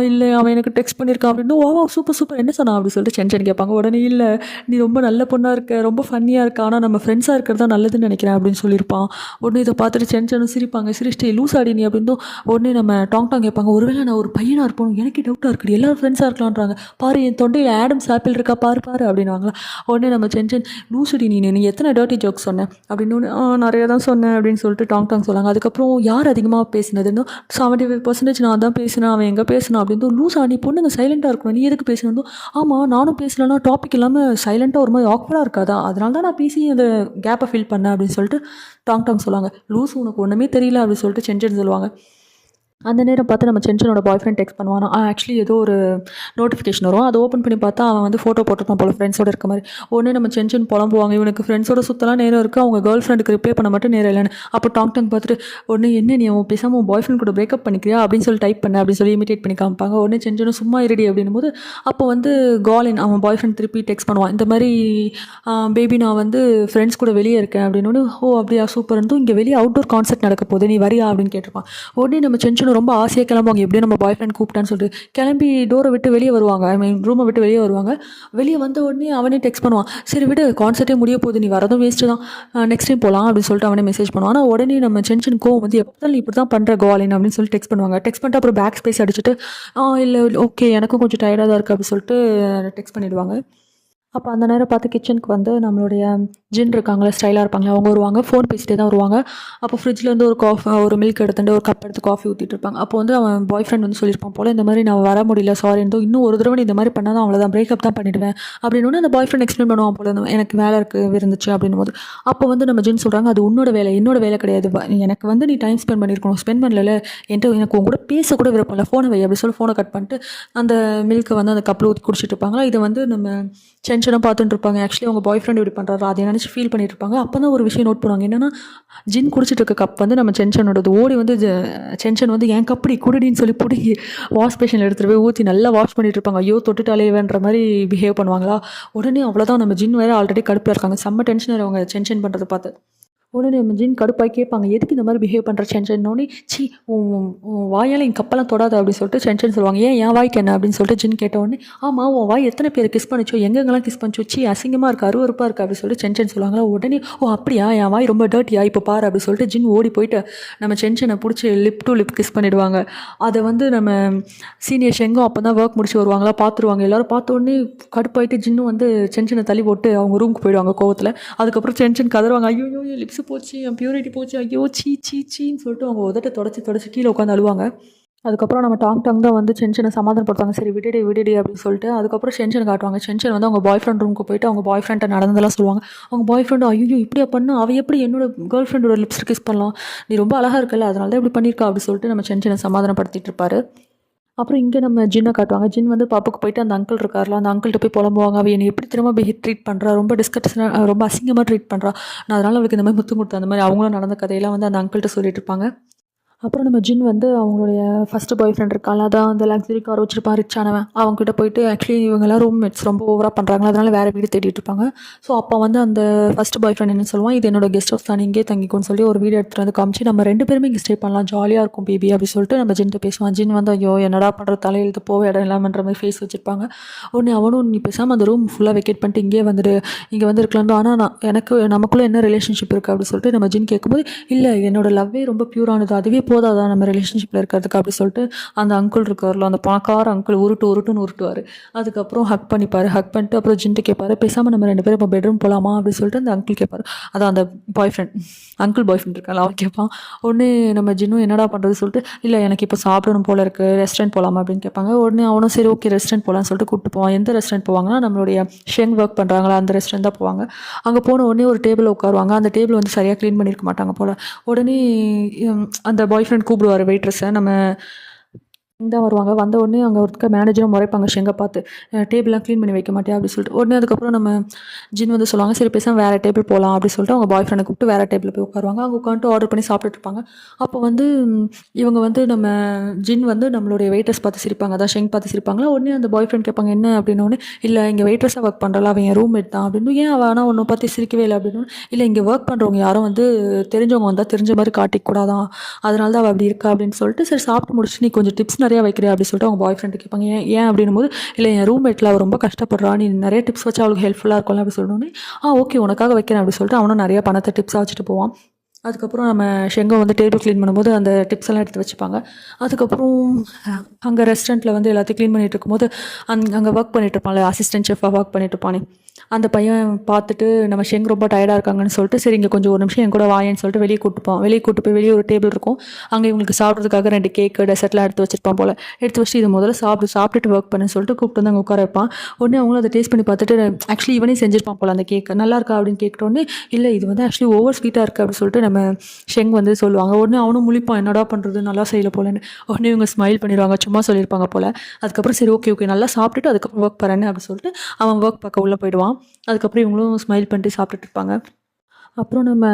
இல்லை அவன் எனக்கு டெக்ஸ்ட் பண்ணியிருக்கான் அப்படின்னு. ஓ சூப்பர் என்ன சொன்னான் அப்படி சொல்லிட்டு சென்ஷன் கேட்பாங்க. உடனே இல்லை நீ ரொம்ப நல்ல பொண்ணாக இருக்க, ரொம்ப ஃபன்னியாக இருக்க, ஆனால் நம்ம ஃப்ரெண்ட்ஸாக இருக்கிறது தான் நல்லதுன்னு நினைக்கிறேன் அப்படின்னு சொல்லியிருப்பான். உடனே இதை பார்த்துட்டு சென்ஷனும் சிரிப்பாங்க. சிரிச்சிட்டு லூஸ் ஆடி நீ அப்படின்னு. உடனே நம்ம டாங் கேட்பாங்க, ஒருவேளை நான் ஒரு பையனாக இருப்போம், எனக்கே டவுட்டாக இருக்குது, எல்லாரும் ஃப்ரெண்ட்ஸாக இருக்கலான்றாங்க, பாரு என் தொண்டையில் ஆடம்ஸ் ஆப்பிள் இருக்கா பாரு அப்படின்வாங்களா. உடனே நம்ம சென்ஷன் லூசுடி நீ எத்தனை டர்ட்டி ஜோக்ஸ் சொன்னேன் அப்படின்னு. நிறைய தான் சொன்னேன் அப்படின்னு சொல்லிட்டு டாங் சொல்லாங்க. அதுக்கப்புறம் யார் அதிகமாக பேசினதுன்னு 75% நான் தான் பேசினேன், அவன் எங்கே பேசினான் அப்படின்னு. லூஸ் நீ பொண்ணுங்க சைலண்ட்டாக இருக்கணும், நீ எதுக்கு பேசணும். ஆமாம் நானும் பேசலன்னா டாபிக் இல்லாமல் சைலண்ட்டாக ஒரு மாதிரி ஆக்வர்டாக இருக்காதா, அதனால தான் நான் பேசி அந்த கேப்பை ஃபில் பண்ணேன் அப்படின்னு சொல்லிட்டு டாங் சொல்லுவாங்க. லூஸ் உனக்கு ஒன்றுமே தெரியல அப்படின்னு சொல்லிட்டு சென்ஷன் சொல்லுவாங்க. அந்த நேரம் பார்த்து நம்ம சென்ஷனோட பாய் ஃப்ரெண்ட் டெக்ஸ்ட் பண்ணுவான். ஆக்சுவலி ஏதோ ஒரு நோட்டிஃபிகேஷன் வரும். அதை ஓப்பன் பண்ணி பார்த்தா அவன் வந்து ஃபோட்டோ போட்டுருப்பான் போல ஃப்ரெண்ட்ஸோட இருக்க மாதிரி. உடனே நம்ம சென்ஷன் புலம்புவாங்க, இவனுக்கு ஃப்ரெண்ட்ஸோட சுற்றலாம் நேரம் இருக்குது, அவங்க கேர்ள் ஃப்ரெண்டுக்கு ரிப்ளை பண்ண மட்டும் நேரம் இல்லைன்னு. அப்போ டாங் பார்த்துட்டு உடனே என்ன நீ அவன் பேசாமல் உன் பாய் ஃப்ரெண்ட் கூட பிரேக்கப் பண்ணிக்கிறியா அப்படின்னு சொல்லி டைப் பண்ண அப்படின்னு சொல்லி இமிட்டேட் பண்ணி காமிப்பாங்க. உடனே சென்ஷனும் சும்மா இருடி அப்படின்னும் போது அப்போ வந்து காலின் அவன் பாய் ஃப்ரெண்ட் திருப்பி டெக்ஸ்ட் பண்ணுவான், இந்த மாதிரி பேபி நான் வந்து ஃப்ரெண்ட்ஸ் கூட வெளியே இருக்கேன் அப்படின்னு. ஓ அப்படியா சூப்பர் இருந்தும், இங்கே வெளியே அவுட்டோர் கான்சர்ட் நடக்க போகுது, நீ வரியா அப்படின்னு கேட்டிருப்பான். உடனே நம்ம சென்ஷனும் ரொம்ப ஆசையாக கிளம்புவாங்க, எப்படியும் நம்ம பாய் ஃப்ரெண்ட் கூப்பிட்டான்னு சொல்லிட்டு கிளம்பி டோரை விட்டு வெளியே வருவாங்க. ஐ மீன் ரூமை விட்டு வெளியே வருவாங்க. வெளியே வந்த உடனே அவனே டெக்ஸ்ட் பண்ணுவான், சரி விடு கான்சர்ட்டே முடிய போகுது, நீ வரதும் வேஸ்ட்டு தான், நெக்ஸ்ட் டைம் போகலாம் அப்படின்னு சொல்லிட்டு அவனே மெசேஜ் பண்ணுவான். ஆனால் உடனே நம்ம சென்ஷன் கோவம் வந்து எப்போ நீ இப்படி தான் பண்ணுற கோலின் அப்படின்னு சொல்லி டெக்ஸ்ட் பண்ணுவாங்க. டெக்ஸ்ட் பண்ணிட்டு அப்புறம் பேக் ஸ்பேஸ் அடிச்சுட்டு இல்லை ஓகே எனக்கும் கொஞ்சம் டயர்டாக தான் இருக்குது அப்படின்னு சொல்லிட்டு டெக்ஸ்ட் பண்ணிவிடுவாங்க. அப்போ அந்த நேரம் பார்த்து கிச்சனுக்கு வந்து நம்மளுடைய ஜின் இருக்காங்களே, ஸ்டைலாக இருப்பாங்களே, அவங்க வருவாங்க. ஃபோன் பேசிட்டே தான் வருவாங்க. அப்போ ஃப்ரிட்ஜ்லேருந்து ஒரு மில்க் எடுத்துட்டு ஒரு கப் எடுத்து காஃபி ஊற்றிட்டு இருப்பாங்க. அப்போ வந்து அவன் பாய் ஃப்ரெண்ட் வந்து சொல்லியிருப்பான் போல், இந்த மாதிரி நான் வர முடியல சாரி, இன்னும் ஒரு தடவை நீ இந்த மாதிரி பண்ணால் தான் அவ்வளோதான், பிரேக்கப் தான் பண்ணிவிடுவேன் அப்படின்னு அந்த பாய் ஃப்ரெண்ட் எக்ஸ்பிளைன் பண்ணுவான் போல, எனக்கு வேலை இருந்துச்சு அப்படின்னும் போது அப்போ வந்து நம்ம ஜின் சொல்கிறாங்க, அது உன்னோட வேலை, என்னோட வேலை கிடையாது, எனக்கு வந்து நீ டைம் ஸ்பெண்ட் பண்ணியிருக்கணும், ஸ்பெண்ட் பண்ணல, எனக்கு உங்க கூட பேசக்கூட விருப்பம் இல்லை, ஃபோனை வை அப்படி சொல்லி ஃபோனை கட் பண்ணிட்டு அந்த மில்க்கை வந்து அந்த கப்பில் ஊற்றி குடிச்சிட்டு இருப்பாங்களா. இதை வந்து நம்ம டென்ஷனாக பார்த்துட்டு இருப்பாங்க. ஆக்சுவலி அவங்க பாய் ஃப்ரெண்ட் இப்படி பண்ணுறாரு அதை நினச்சி ஃபீல் பண்ணிட்டு இருப்பாங்க. அப்போ தான் ஒரு விஷயம் நோட் பண்ணுவாங்க, என்னன்னா ஜின் குடிச்சிட்டு இருக்க கப் வந்து நம்ம சென்ஷனோடது. ஓடி வந்து சென்ஷன் வந்து என் கப்படி குடிடின்னு சொல்லி பிடிக்கி வாஷ் பேஷனில் எடுத்துகிட்டு போய் ஊற்றி நல்லா வாஷ் பண்ணிட்டு இருப்பாங்க. ஐயோ தொட்டுட்டாலே வேன்ற மாதிரி பிஹேவ் பண்ணுவாங்களா. உடனே அவ்வளோதான், நம்ம ஜின் வேறு ஆல்ரெடி கடுப்பில் இருக்காங்க, செம்ம டென்ஷன் அவங்க சென்ஷன் பண்ணுறதை பார்த்து. உடனே நம்ம ஜின் கடுப்பாக கேட்பாங்க, எதுக்கு இந்த மாதிரி பிஹேவ் பண்ணுற சென்ஷன்னோடனே, சி உன் வாயால் என் கப்பெல்லாம் தொடாத அப்படின்னு சொல்லிட்டு சென்ஷன் சொல்லுவாங்க. ஏன் என் வாய்க்கு என்ன அப்படின்னு சொல்லிட்டு ஜின் கேட்டவுடனே, ஆமாம் உன் வாய் எத்தனை பேர் கிஸ் பண்ணிச்சோ, எங்கெங்கெல்லாம் கிஸ் பண்ணிச்சோ, சி அசிங்கமாக இருக்குது, அருவருப்பாக இருக்குது அப்படின்னு சொல்லிட்டு சென்ஷன் சொல்லுவாங்களா. உடனே ஓ அப்படியா, என் வாய் ரொம்ப டர்ட்டியா, இப்போ பாரு அப்படின்னு சொல்லிட்டு ஜின் ஓடி போயிட்டு நம்ம சென்ஷனை பிடிச்சி லிப் டு லிப் கிஸ் பண்ணிவிடுவாங்க. அதை வந்து நம்ம சீனியர் ஷெங்கும் அப்போ தான் ஒர்க் முடிச்சு வருவாங்களா, பார்த்துருவாங்க. எல்லோரும் பார்த்த உடனே கடுப்பாயிட்டு ஜின்னும் வந்து சென்ஷனை தள்ளி போட்டு அவங்க ரூமுக்கு போயிடுவாங்க கோவத்தில். அதுக்கப்புறம் சென்ஷன் கதறுவாங்க, ஐயோ லிப்ஸ் போச்சு, என் பியூரிட்டி போச்சு, ஐயோ சீன்னு சொல்லிட்டு அவங்க உதட்ட தொடச்சி கீழே உட்காந்து அழுவாங்க. அதுக்கப்புறம் நம்ம டாங் தான் வந்து சென்ஷனை சமாதானப்படுத்துவாங்க. சரி விடுடி விடுடி அப்படின்னு சொல்லிட்டு அதுக்கப்புறம் சென்ஷன் காட்டுவாங்க. சென்ஷன் வந்து அவங்க பாய் ஃப்ரெண்ட் ரூமுக்கு போயிட்டு அவங்க பாய் ஃப்ரெண்ட்டை நடந்ததெல்லாம் சொல்லுவாங்க. அவங்க பாய் ஃப்ரெண்டு ஐயோ இப்படியா பண்ணா அவள் எப்படி என்னோட கேர்ள் ஃப்ரெண்டோட லிப்ஸ்டிக் கிஸ் பண்ணலாம், நீ ரொம்ப அழகாக இருக்கல அதனால தான் இப்படி பண்ணியிருக்கா அப்படின்னு சொல்லிட்டு நம்ம சென்ஷனை சமாதானப்படுத்திட்டு இருப்பாரு. அப்புறம் இங்கே நம்ம ஜின்னை காட்டுவாங்க. ஜின் வந்து பாப்புக்கு போயிட்டு அந்த அங்கிள் இருக்கார்ல அந்த அங்கிள்கிட்ட போய் புலம்புவாங்க. அவள் என்னை எப்படி திரும்ப ட்ரீட் பண்ணுறா, ரொம்ப டிஸ்கஷனாக ரொம்ப அசிங்கமாக ட்ரீட் பண்ணுறா, நான் அதனால் அவளுக்கு இந்த மாதிரி முத்து கொடுத்தேன். அந்த மாதிரி அவங்களும் நடந்த கதையெல்லாம் வந்து அந்த அங்கிள்கிட்ட சொல்லிட்டு இருப்பாங்க. அப்புறம் நம்ம ஜின் வந்து அவங்களுடைய ஃபஸ்ட்டு பாய் ஃப்ரெண்ட் இருக்காள் அதான் அந்த லக்ஸரி கார் வச்சுருப்பான் ரிச்சானவன், அவங்ககிட்ட போயிட்டு ஆக்சுவலி இவங்கெல்லாம் ரூம்மேட்ஸ் ரொம்ப ஓவராக பண்ணுறாங்களா அதனால் வேறு வீடு தேடிட்டு இருப்பாங்க. ஸோ அப்போ வந்து அந்த ஃபஸ்ட்டு பாய் ஃப்ரெண்ட் என்ன சொல்லுவான், இது என்னோட கெஸ்ட் ஹவுஸ் தான் இங்கே தங்கிக்கோன்னு சொல்லி ஒரு வீடு எடுத்துகிட்டு வந்து காமிச்சு நம்ம 2 பேருமே இங்கே ஸ்டே பண்ணலாம் ஜாலியாக இருக்கும் பேபி அப்படி சொல்லிட்டு நம்ம ஜின்ட்டு பேசுவான். ஜின் வந்து ஐயோ என்னடா பண்ணுற தலையெழுத்து போக இடம் இல்லாமன்ற மாதிரி ஃபேஸ் வச்சுருப்பாங்க. உடனே அவனும் நீ பேசாமல் அந்த ரூம் ஃபுல்லாக வெக்கேட் பண்ணிட்டு இங்கே வந்துடு, இங்கே வந்து இருக்கலாம். ஆனால் எனக்கு நமக்குள்ளே என்ன ரிலேஷன்ஷிப் இருக்குது அப்படி சொல்லிட்டு நம்ம ஜின் கேட்கும்போது இல்லை என்னோட லவ்வே ரொம்ப பியூரானது அதுவே போதாதான் நம்ம ரிலேஷன்ஷிப்பில் இருக்கிறதுக்கு அப்படி சொல்லிட்டு அந்த அங்கிள் இருக்கார்ல அந்த பணக்கார அங்கிள் உருட்டுன்னு உருட்டுவார். அதுக்கப்புறம் ஹக் பண்ணிப்பார். ஹக் பண்ணிட்டு அப்புறம் ஜின்ட்டு கேட்பார் பேசாமல் நம்ம 2 பேரும் இப்போ பெட்ரூம் போகலாமா அப்படின்னு சொல்லிட்டு அந்த அங்கிள் கேட்பார். அதான் அந்த பாய் ஃப்ரெண்ட் அங்கிள் பாய் ஃப்ரெண்ட் இருக்காங்க அவன் கேட்பான். உடனே நம்ம ஜின்னும் என்னடா பண்ணுறது சொல்லிட்டு இல்லை எனக்கு இப்போ சாப்பிடணும் போல இருக்குது ரெஸ்டாரண்ட் போகலாமா அப்படின்னு கேட்பாங்க. உடனே அவனும் சரி ஓகே ரெஸ்டாரண்ட் போகலான்னு சொல்லிட்டு கூப்பிட்டு போவான். எந்த ரெஸ்டாரண்ட் போவாங்கன்னா நம்மளுடைய ஷெங் ஒர்க் பண்ணுறாங்களா அந்த ரெஸ்டாரண்ட் தான் போவாங்க. அங்கே போன உடனே ஒரு டேபிள் உட்காருவாங்க. அந்த டேபிள் வந்து சரியாக க்ளீன் பண்ணியிருக்க மாட்டாங்க போல். உடனே அந்த பாய் ஃப்ரெண்ட் கூப்பிடுவார் வெயிட்ரஸை. நம்ம தான் வருவாங்க. வந்த உடனே அங்கே ஒருத்தக்க மேனேஜரும் முறைப்பாங்க ஷெங்கை பார்த்து டேபிள்லாம் க்ளீன் பண்ணி வைக்க மாட்டியா அப்படின்னு சொல்லிட்டு. உடனே அதுக்கப்புறம் நம்ம ஜின் வந்து சொல்லுவாங்க சரி பேசாமல் வேறு டேபிள் போகலாம் அப்படின்னு சொல்லிட்டு அவங்க பாய் ஃப்ரெண்டை கூப்பிட்டு வேறு டேபிளில் போய் உட்காருவாங்க. அங்கே உட்காந்துட்டு ஆர்டர் பண்ணி சாப்பிட்டுட்டு இருப்பாங்க. அப்போ வந்து இவங்க வந்து நம்ம ஜின் வந்து நம்மளுடைய வெயிட்டர்ஸ் பார்த்து சிரிப்பாங்க. அதான் ஷெங் பார்த்து சிரிப்பாங்களா. உடனே அந்த பாய் ஃப்ரெண்ட் கேட்பாங்க என்ன அப்படின்னோடனே இல்லை இங்கே வெயிட்ரஸாக ஒர்க் பண்ணுறல அவன் என் ரூம்மேட் தான் அப்படின்னு. ஏன் அவள் ஆனால் ஒன்றை பார்த்து சிரிக்கவே இல்லை அப்படின்னு. இல்லை இங்கே ஒர்க் பண்ணுறவங்க யாரும் வந்து தெரிஞ்சவங்க வந்தால் தெரிஞ்ச மாதிரி காட்டிக்கூடாதான் அதனால தான் அவள் அப்படி இருக்கா அப்படின்னு சொல்லிட்டு சரி சாப்பிட்டு முடிச்சு நீ கொஞ்சம் டிப்ஸ் நிறையா வைக்கிறேன் அப்படின்னு சொல்லிட்டு அவங்க பாய் ஃப்ரெண்டு கேட்பாங்க. ஏன் அப்படின்னும் போது இல்லை என் ரூம்மேட்டில் அவள் ரொம்ப கஷ்டப்படுறா நீ நிறைய டிப்ஸ் வச்சு அவளுக்கு ஹெல்ப்ஃபுல்லாக இருக்கும்ல அப்படி சொல்லணுன்னே ஓகே உனக்காக வைக்கிறேன் அப்படி சொல்லிட்டு அவனும் நிறைய பணத்தை டிப்ஸாக வச்சுட்டு போவான். அதுக்கப்புறம் நம்ம ஷெங்கை வந்து டேபிள் க்ளீன் பண்ணும்போது அந்த டிப்ஸ் எல்லாம் எடுத்து வச்சுப்பாங்க. அதுக்கப்புறம் அங்கே ரெஸ்டாரண்ட்டில் வந்து எல்லாத்தையும் க்ளீன் பண்ணிகிட்டு இருக்கும்போது அங்கே ஒர்க் பண்ணிட்டு இருப்பான்ல அசிஸ்டன்ட் செஃபாக ஒர்க் பண்ணிட்டு இருப்பானே அந்த பையன் பார்த்துட்டு நம்ம ஷெங் ரொம்ப டயர்டாக இருக்காங்கன்னு சொல்லிட்டு சரி இங்கே கொஞ்சம் ஒரு நிமிஷம் என் கூட வாயேன்னு சொல்லிட்டு வெளியே கூட்டு போய் வெளியே ஒரு டேபிள் இருக்கும். அங்கே இவங்களுக்கு சாப்பிட்றதுக்காக 2 கேக்கு டெசர்ட்லாம் எடுத்து வச்சிருப்பான் போல். எடுத்து வச்சுட்டு இது முதல்ல சாப்பிட்டுட்டு ஒர்க் பண்ணுன்னு சொல்லிட்டு கூப்பிட்டு வந்து அங்கே உட்கார வைப்பான். உடனே அவங்களும் அதை டேஸ்ட் பண்ணி பார்த்துட்டு ஆக்சுவலி இவனே செஞ்சிருப்பான் போல் அந்த கேக்கு நல்லா இருக்கா அப்படின்னு கேட்டோடனே இல்லை இது வந்து ஆக்சுவலி ஓவர் ஸ்வீட்டாக இருக்குது அப்படின்னு சொல்லிட்டு நம்ம ஷெங் வந்து சொல்லுவாங்க. உடனே அவனும் முழிப்பான் என்னடா பண்ணுறது நல்லா செய்யல போலன்னு. உடனே இவங்க ஸ்மைல் பண்ணிடுவாங்க சும்மா சொல்லியிருப்பாங்க போல். அதுக்கப்புறம் சரி ஓகே நல்லா சாப்பிட்டுட்டு அதுக்கப்புறம் ஒர்க் பண்ணேன்னு அப்படின்னு சொல்லிட்டு அவன் ஒர்க் பார்க்க உள்ளே போயிடுவான். அதுக்கப்புறம் இவங்களும் ஸ்மைல் பண்ணிட்டு சாப்பிட்டுட்டு இருப்பாங்க. அப்புறம் நம்ம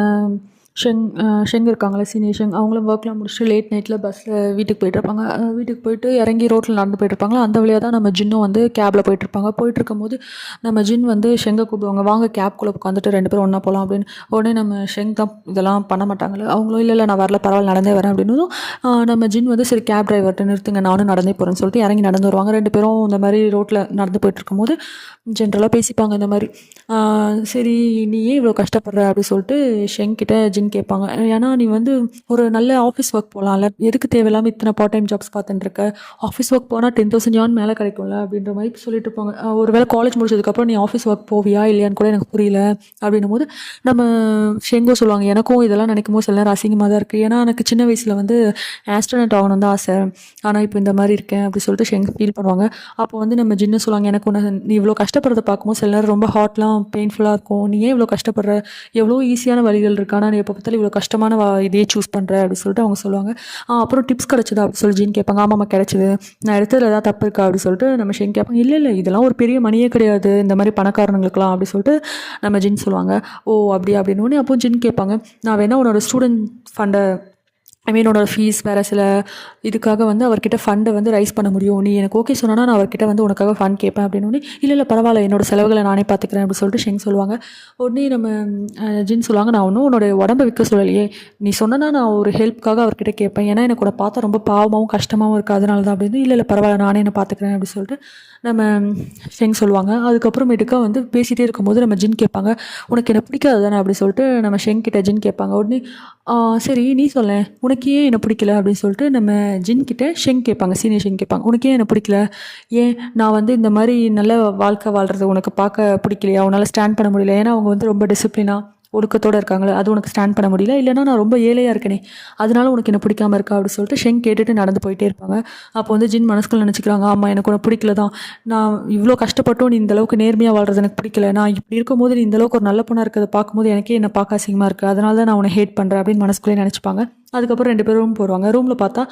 ஷெங் இருக்காங்களே சீனியர் ஷெங் அவங்களும் ஒர்க்லாம் முடிச்சுட்டு லேட் நைட்டில் பஸ்ஸில் வீட்டுக்கு போயிட்டுருப்பாங்க. வீட்டுக்கு போயிட்டு இறங்கி ரோட்டில் நடந்து போயிட்டுருப்பாங்களா அந்த வழியாக தான் நம்ம ஜின்னும் வந்து கேபில் போயிட்டுருப்பாங்க. போயிட்டுருக்கும்போது நம்ம ஜின் வந்து ஷெங்கை கூப்பிடுவாங்க வாங்க கேப்குள்ளே உட்காந்துட்டு 2 பேரும் ஒன்றா போகலாம் அப்படின்னு. உடனே நம்ம ஷெங் தான் இதெல்லாம் பண்ண மாட்டாங்களே அவங்களும் இல்லை நான் வரல பரவாயில்ல நடந்தே வரேன் அப்படின்னதும் நம்ம ஜின் வந்து சரி கேப் டிரைவர்கிட்ட நிறுத்துங்க நானும் நடந்தே போகிறேன்னு சொல்லிட்டு இறங்கி நடந்து வருவாங்க. 2 பேரும் இந்த மாதிரி ரோட்டில் நடந்து போயிட்டுருக்கும்போது ஜென்ரலாக பேசிப்பாங்க இந்த மாதிரி சரி நீ ஏன் இவ்வளோ கஷ்டப்படுற அப்படி சொல்லிட்டு ஷெங் கிட்ட ஜின் கேட்பாங்க. ஏன்னா நீ வந்து ஒரு நல்ல ஆஃபீஸ் ஒர்க் போகலாம்ல எதுக்கு தேவையில்லாமல் இத்தனை பார்ட் டைம் ஜாப்ஸ் பார்த்துட்டு இருக்க ஆஃபீஸ் ஒர்க் போனால் 10,000 யான் மேலே கிடைக்கும்ல அப்படின்ற மாதிரி சொல்லிட்டு இருப்பாங்க. ஒரு வேளை காலேஜ் முடிச்சதுக்கப்புறம் நீ ஆஃபீஸ் ஒர்க் போவியா இல்லையான்னு கூட எனக்கு புரியல அப்படின்னும் போது நம்ம ஷெங்கோ சொல்லுவாங்க எனக்கும் இதெல்லாம் நினைக்கும் போது சில நேரம் அசிங்கமாக தான் இருக்குது. ஏன்னா எனக்கு சின்ன வயசில் வந்து ஆஸ்ட்ரோனட் ஆகணும் தான் ஆசை ஆனால் இப்போ இந்த மாதிரி இருக்கேன் அப்படி சொல்லிட்டு ஷெங் ஃபீல் பண்ணுவாங்க. அப்போ வந்து நம்ம ஜின்னு சொல்லுவாங்க எனக்கு ஒன்று நீ இவ்வளோ கஷ்டப்படுறத பார்க்கும்போது சில நேரம் ரொம்ப ஹார்ட்லாம் பெயின்ஃபுல்லாக இருக்கும். நீ ஏன் இவ்வளோ கஷ்டப்படுற எவ்வளோ ஈஸியான வழிகள் இருக்கா ஆனால் நீ எப்போ பார்த்தாலும் இவ்வளோ கஷ்டமான இதையே சூஸ் பண்ணுற அப்படின்னு சொல்லிட்டு அவங்க சொல்லுவாங்க. அப்புறம் டிப்ஸ் கிடச்சிதா அப்படி சொல்லி ஜின் கேட்பாங்க. ஆமாம்மா கிடச்சிது நான் எடுத்ததில் ஏதாவது தப்பு இருக்கா அப்படி சொல்லிட்டு நம்ம ஷெங் கேட்பாங்க. இல்லை இதெல்லாம் ஒரு பெரிய மணியே கிடையாது இந்த மாதிரி பணக்காரங்களுக்குலாம் அப்படி சொல்லிட்டு நம்ம ஜின் சொல்லுவாங்க. ஓ அப்படியா அப்படின்னு. அப்போ ஜின் கேட்பாங்க நான் வேணா உன்னோட ஸ்டூடெண்ட் ஃபண்டை உன்னோட ஃபீஸ் வேறு சில இதுக்காக வந்து அவர்கிட்ட ஃபண்டை வந்து ரைஸ் பண்ண முடியும் நீ எனக்கு ஓகே சொன்னால் நான் அவர்கிட்ட வந்து உனக்காக ஃபண்ட் கேட்பேன் அப்படின்னு. இல்லை பரவாயில்ல என்னோட செலவுகளை நானே பார்த்துக்கிறேன் அப்படி சொல்லிட்டு ஷெங் சொல்லுவாங்க. உடனே நம்ம ஜின் சொல்லுவாங்க நான் ஒன்றும் உன்னோட உடம்பை விற்க சொல்லலையே நீ சொன்னா நான் ஒரு ஹெல்ப்காக அவர்கிட்ட கேட்பேன் ஏன்னா எனக்கு உன்னை பார்த்தா ரொம்ப பாவமாகவும் கஷ்டமாகவும் இருக்குது அதனால தான் அப்படின்னு. இல்லை பரவாயில்ல நானே என்ன பார்த்துக்கிறேன் அப்படி சொல்லிட்டு நம்ம ஷெங் சொல்லுவாங்க. அதுக்கப்புறமேட்டுக்கா வந்து பேசிகிட்டே இருக்கும்போது நம்ம ஜின் கேட்பாங்க உனக்கு என்ன பிடிக்காது தானே அப்படி சொல்லிட்டு நம்ம ஷெங் கிட்ட ஜின் கேட்பாங்க. உடனே சரி நீ சொல்ல உனக்கு ஏன் என்ன பிடிக்கல அப்படின்னு சொல்லிட்டு நம்ம ஜின் கிட்ட ஷெங் கேட்பாங்க. சீனியர் ஷெங் கேட்பாங்க உனக்கு ஏன் என்ன பிடிக்கல ஏன் நான் வந்து இந்த மாதிரி நல்ல வாழ்க்கை வாழ்கிறது உனக்கு பார்க்க பிடிக்கலையா உன்னால் ஸ்டாண்ட் பண்ண முடியல ஏன்னா அவங்க வந்து ரொம்ப டிசிப்ளினாக ஒடுக்கத்தோடு இருக்காங்களே அது உனக்கு ஸ்டாண்ட் பண்ண முடியல, இல்லைனா நான் ரொம்ப ஏழையாக இருக்கேனே அதனால உனக்கு என்ன பிடிக்காம இருக்கா அப்படின்னு சொல்லிட்டு ஷெங் கேட்டுட்டு நடந்து போயிட்டே இருப்பாங்க. அப்போ வந்து ஜின் மனசுக்குள்ள நினச்சிக்கிறாங்க, ஆமாம் எனக்கு உனக்கு பிடிக்கல தான், நான் இவ்வளோ கஷ்டப்பட்டும் நீ இந்தளவுக்கு நேர்மையாக வாழ்றது எனக்கு பிடிக்கல, நான் இப்படி இருக்கும்போது நீ இந்தளவுக்கு ஒரு நல்ல பொண்ணாக இருக்கிறத பார்க்கும்போது எனக்கே என்ன பார்க்க அசிங்கமாக இருக்குது, அதனால தான் நான் உன்னை ஹேட் பண்ணுறேன் அப்படின்னு மனசுக்குள்ளே நினச்சிப்பாங்க. அதுக்கப்புறம் 2 பேரும் ரூம் போடுவாங்க. ரூமில் பார்த்தா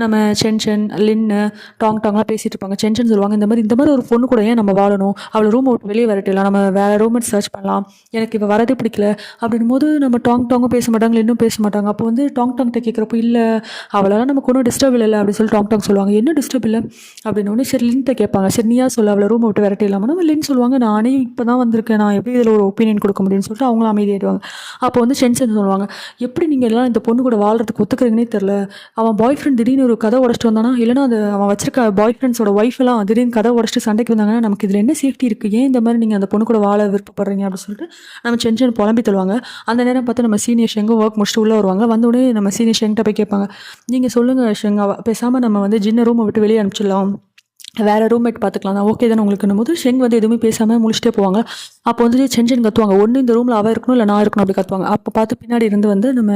நம்ம சென்சன் லின்னு டாங்லாம் பேசிகிட்டு இருப்பாங்க. சென்சன் சொல்லுவாங்க, இந்த மாதிரி ஒரு பொண்ணு கூட ஏன் நம்ம வாழணும், அவளை ரூமை விட்டு வெளியே வரட்டிடலாம், நம்ம வேறு ரூமெட் சர்ச் பண்ணலாம், எனக்கு இப்போ வரதே பிடிக்கல அப்படின்னும் போது நம்ம டாங்கும் பேச மாட்டாங்க, லின்னும் பேச மாட்டாங்க. அப்போ வந்து டாங்கிட்ட கேட்குறப்போ இல்லை அவளால் நமக்கு ஒன்றும் டிஸ்டர்ப் இல்லை அப்படின்னு சொல்லி டாங் சொல்லுவாங்க. என்ன டிஸ்டர்ப் இல்லை அப்படின்னு சரி லின்ட்ட கேட்பாங்க, சரி நீயா சொல்ல அவளை ரூமை விட்டு விரட்டிடலாமா, நம்ம லின் சொல்லுவாங்க, நானே இப்போ தான் வந்திருக்கேன், நான் எப்படி இதில் ஒரு ஒப்பீனியன் கொடுக்க முடியும்னு சொல்லிட்டு அவங்களும் அமைதியாயிடுவாங்க. அப்போ வந்து சென்சன் சொல்லுவாங்க, எப்படி நீங்கள் எல்லாம் இந்த பொண்ணு கூட வாழ்றதுக்கு ஒத்துக்கிறீங்கன்னே தெரில, அவன் பாய் ஃப்ரெண்ட் திடீர்னு ஒரு கதை உடச்சிட்டு வந்தானா, இல்லைனா அது அவன் வச்சிருக்க பாய் ஃப்ரெண்ட்ஸோட ஒய்ஃபெல்லாம் திடீர்னு கதை உடச்சிட்டு சண்டைக்கு வந்தாங்கன்னா நமக்கு இதில் என்ன சேஃப்டி இருக்குது, ஏன் இந்த மாதிரி நீங்கள் அந்த பொண்ணு கூட வாழ விருப்பப்படுறீங்க அப்படின்னு சொல்லிட்டு நம்ம சென்சன் புலம்பி தருவாங்க. அந்த நேரம் பார்த்து நம்ம சீனியர் ஷெங்கும் ஒர்க் முடிச்சுட்டு உள்ளே வருவாங்க. வந்தோடனே நம்ம சீனியர் ஷெங்கிட்ட போய் கேட்பாங்க, நீங்கள் சொல்லுங்கள் ஷெங், பேசாமல் நம்ம வந்து ஜின்ன ரூமை விட்டு வெளியே அனுப்பிச்சிடலாம், வேறு ரூம்மேட் பார்த்துக்கலாம் தான், ஓகே தானே உங்களுக்குன்னும் போது ஷெங் வந்து எதுவுமே பேசாமல் முடிச்சுட்டே போவாங்க. அப்போ வந்து சென்சன் கத்துவாங்க, ஒன்று இந்த ரூமில் அவள் இருக்கணும் இல்லை நான் இருக்கணும் அப்படி கத்துவாங்க. அப்போ பார்த்து பின்னாடி இருந்து வந்து நம்ம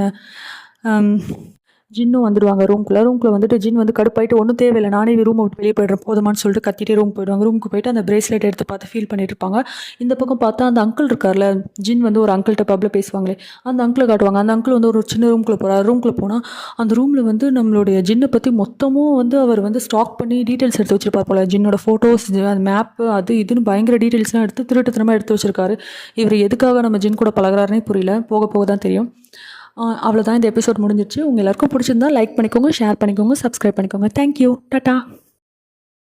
ஜின்னும் வந்துடுவாங்க ரூம்குள்ளே வந்துட்டு ஜின் வந்து கடுப்பாயிட்டு ஒன்றும் தேவையில்லை, நானே ரூமை விட்டு வெளியே போய்ட்றேன் போதுமான்னு சொல்லிட்டு கத்திட்டே ரூம் போயிடுவாங்க. ரூமுக்கு போயிட்டு அந்த பிரேஸ்லெட் எடுத்து பார்த்து ஃபீல் பண்ணிட்டு இருப்பாங்க. இந்த பக்கம் பார்த்தா அந்த அங்கிள் இருக்கார்ல, ஜின் வந்து ஒரு அங்கிள்கிட்ட பப்ளில் பேசுவாங்களே அந்த அங்கிளை காட்டுவாங்க. அந்த அங்கிள் வந்து ஒரு சின்ன ரூம்குள்ளே போகிறார். ரூம்குள்ளே போனால் அந்த ரூமில் வந்து நம்மளுடைய ஜின்னை பற்றி மொத்தமும் வந்து அவர் வந்து ஸ்டாக் பண்ணி டீட்டெயில்ஸ் எடுத்து வச்சிருப்பார் போல, ஜின்னோட ஃபோட்டோஸ், அந்த மேப்பு, அது இதுன்னு பயங்கர டீட்டெயில்ஸ்லாம் எடுத்து திருட்டுத்தனமாக எடுத்து வச்சிருக்காரு. இவர் எதுக்காக நம்ம ஜின் கூட பழகுறாருனே புரியல, போக போக தான் தெரியும். அவ்வளோதான், இந்த எபிசோட் முடிஞ்சிச்சு. உங்கள் எல்லாருக்கும் பிடிச்சிருந்தா லைக் பண்ணிக்கோங்க, ஷேர் பண்ணிக்கோங்க, சப்ஸ்கிரைப் பண்ணிக்கோங்க. Thank you, tata.